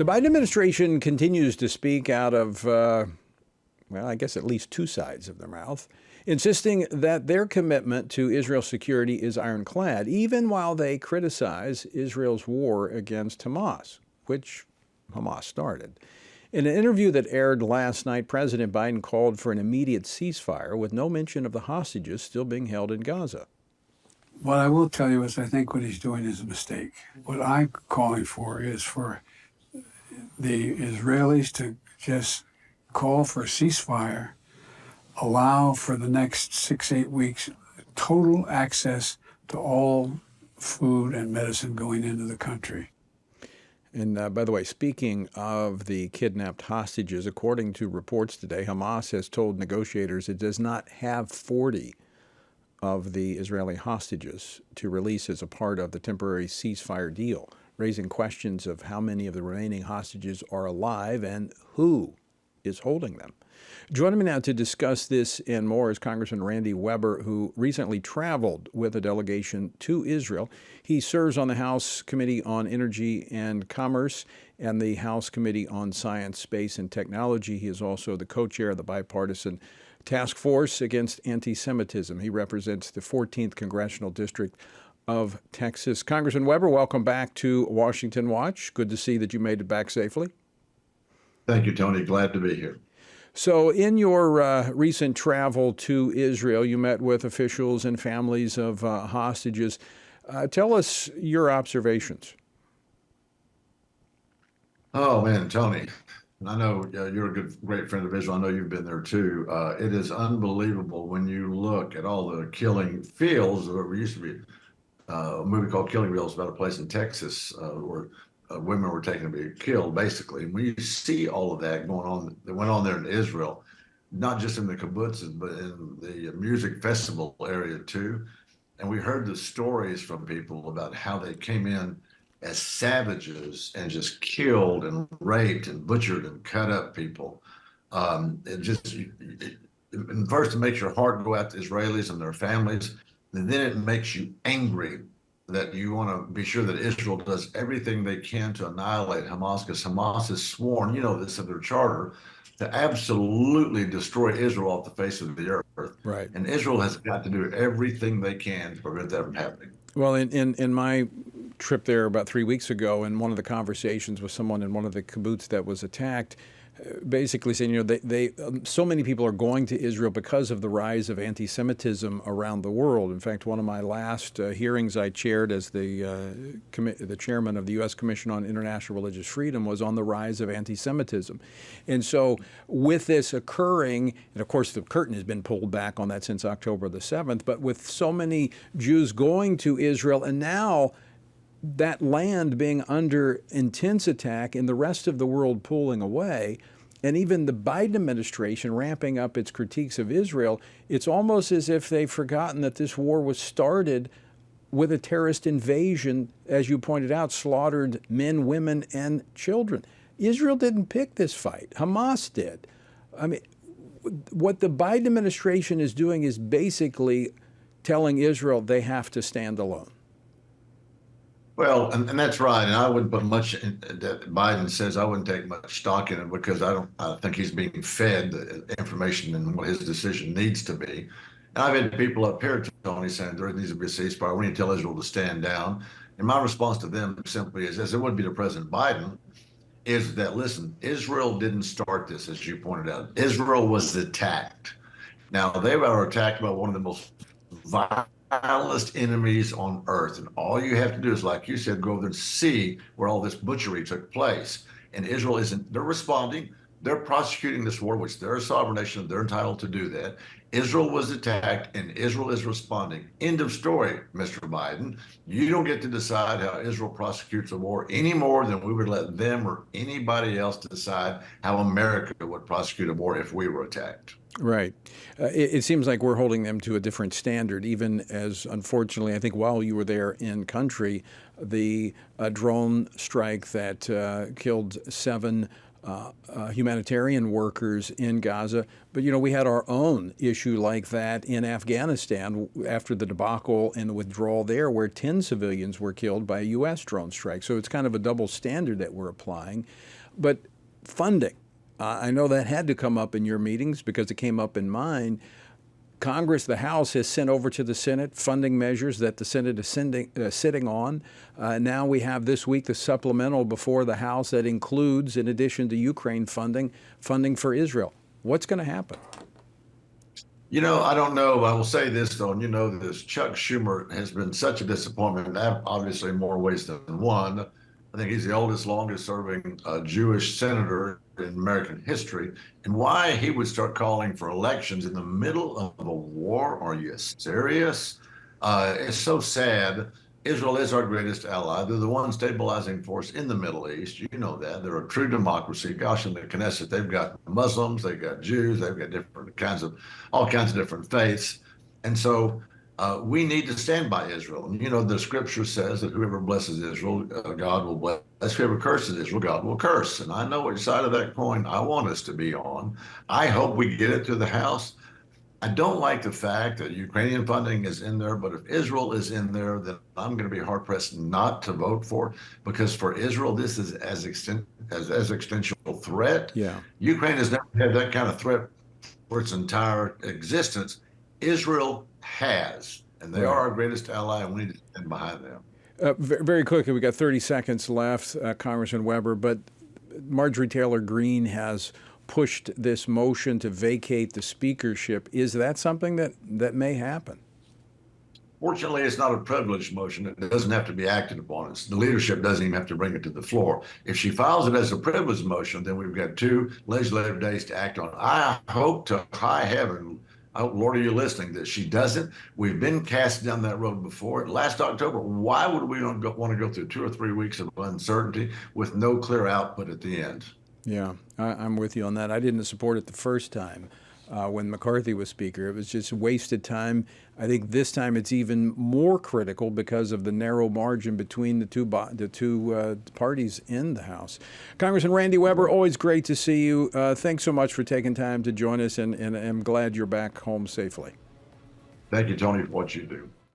The Biden administration continues to speak out of, I guess at least two sides of their mouth, insisting that their commitment to Israel's security is ironclad, even while they criticize Israel's war against Hamas, which Hamas started. In an interview that aired last night, President Biden called for an immediate ceasefire with no mention of the hostages still being held in Gaza. What I will tell you is I think what he's doing is a mistake. What I'm calling for is for the Israelis to just call for a ceasefire, allow for the next 6-8 weeks total access to all food and medicine going into the country. And by the way, speaking of the kidnapped hostages, according to reports today, Hamas has told negotiators it does not have 40 of the Israeli hostages to release as a part of the temporary ceasefire deal, raising questions of how many of the remaining hostages are alive and who is holding them. Joining me now to discuss this and more is Congressman Randy Weber, who recently traveled with a delegation to Israel. He serves on the House Committee on Energy and Commerce and the House Committee on Science, Space, and Technology. He is also the co-chair of the bipartisan Task Force Against Anti-Semitism. He represents the 14th Congressional District of Texas. Congressman Weber, welcome back to Washington Watch. Good to see that you made it back safely. Thank you, Tony. Glad to be here. So in your recent travel to Israel, you met with officials and families of hostages. Tell us your observations. Oh, man, Tony, I know you're a great friend of Israel. I know you've been there too. It is unbelievable when you look at all the killing fields. There used to be a movie called Killing Fields about a place in Texas where women were taken to be killed, basically. And when you see all of that going on, that went on there in Israel, not just in the kibbutzes, but in the music festival area too. And we heard the stories from people about how they came in as savages and just killed and raped and butchered and cut up people. First, it makes your heart go out to Israelis and their families, and then it makes you angry that you want to be sure that Israel does everything they can to annihilate Hamas, because Hamas has sworn, you know this in their charter, to absolutely destroy Israel off the face of the earth. Right. And Israel has got to do everything they can to prevent that from happening. Well, in my trip there about 3 weeks ago, in one of the conversations with someone in one of the kibbutz that was attacked, basically saying, so many people are going to Israel because of the rise of anti-Semitism around the world. In fact, one of my last hearings I chaired as the chairman of the U.S. Commission on International Religious Freedom was on the rise of anti-Semitism. And so with this occurring, and of course the curtain has been pulled back on that since October the 7th, but with so many Jews going to Israel and now that land being under intense attack and the rest of the world pulling away, and even the Biden administration ramping up its critiques of Israel, it's almost as if they've forgotten that this war was started with a terrorist invasion, as you pointed out, slaughtered men, women, and children. Israel didn't pick this fight. Hamas did. I mean, what the Biden administration is doing is basically telling Israel they have to stand alone. Well, and that's right. And I wouldn't put much in, that Biden says, I wouldn't take much stock in it, because I think he's being fed the information and what his decision needs to be. And I've had people up here, Tony, saying there needs to be a ceasefire. We need to tell Israel to stand down. And my response to them simply is, as it would be to President Biden, is that, listen, Israel didn't start this, as you pointed out. Israel was attacked. Now, they were attacked by one of the most vilest enemies on earth. And all you have to do is, like you said, go over there and see where all this butchery took place. And Israel they're responding. They're prosecuting this war, which they're a sovereign nation. They're entitled to do that. Israel was attacked and Israel is responding. End of story, Mr. Biden. You don't get to decide how Israel prosecutes a war any more than we would let them or anybody else decide how America would prosecute a war if we were attacked. Right. It seems like we're holding them to a different standard, even as, unfortunately, I think while you were there in country, the drone strike that killed 7 humanitarian workers in Gaza. But, we had our own issue like that in Afghanistan after the debacle and the withdrawal there, where 10 civilians were killed by a U.S. drone strike. So it's kind of a double standard that we're applying. But funding, I know that had to come up in your meetings because it came up in mine. Congress, the House, has sent over to the Senate funding measures that the Senate is sitting on. Now we have this week the supplemental before the House that includes, in addition to Ukraine funding for Israel. What's going to happen? I don't know. I will say this, though, and this. Chuck Schumer has been such a disappointment, obviously in more ways than one. I think he's the oldest, longest serving Jewish senator in American history. And why he would start calling for elections in the middle of a war? Are you serious? It's so sad. Israel is our greatest ally. They're the one stabilizing force in the Middle East. You know that. They're a true democracy. Gosh, in the Knesset, they've got Muslims, they've got Jews, they've got all kinds of different faiths. And so we need to stand by Israel. And the scripture says that whoever blesses Israel, God will bless. Whoever curses Israel, God will curse. And I know which side of that coin I want us to be on. I hope we get it through the House. I don't like the fact that Ukrainian funding is in there, but if Israel is in there, then I'm going to be hard pressed not to vote for it, because for Israel, this is as existential threat. Yeah. Ukraine has never had that kind of threat for its entire existence. Israel has, and they are our greatest ally, and we need to stand behind them. Very quickly, we got 30 seconds left, Congressman Weber, but Marjorie Taylor Greene has pushed this motion to vacate the speakership. Is that something that may happen? Fortunately, it's not a privileged motion. It doesn't have to be acted upon. The leadership doesn't even have to bring it to the floor. If she files it as a privileged motion, then we've got 2 legislative days to act on it. I hope to high heaven, Lord, are you listening, that she doesn't. We've been cast down that road before. Last October, why would we want to go through 2 or 3 weeks of uncertainty with no clear output at the end? Yeah, I'm with you on that. I didn't support it the first time when McCarthy was Speaker. It was just wasted time. I think this time it's even more critical because of the narrow margin between the two parties in the House. Congressman Randy Weber, always great to see you. Thanks so much for taking time to join us, and I'm glad you're back home safely. Thank you, Tony, for what you do.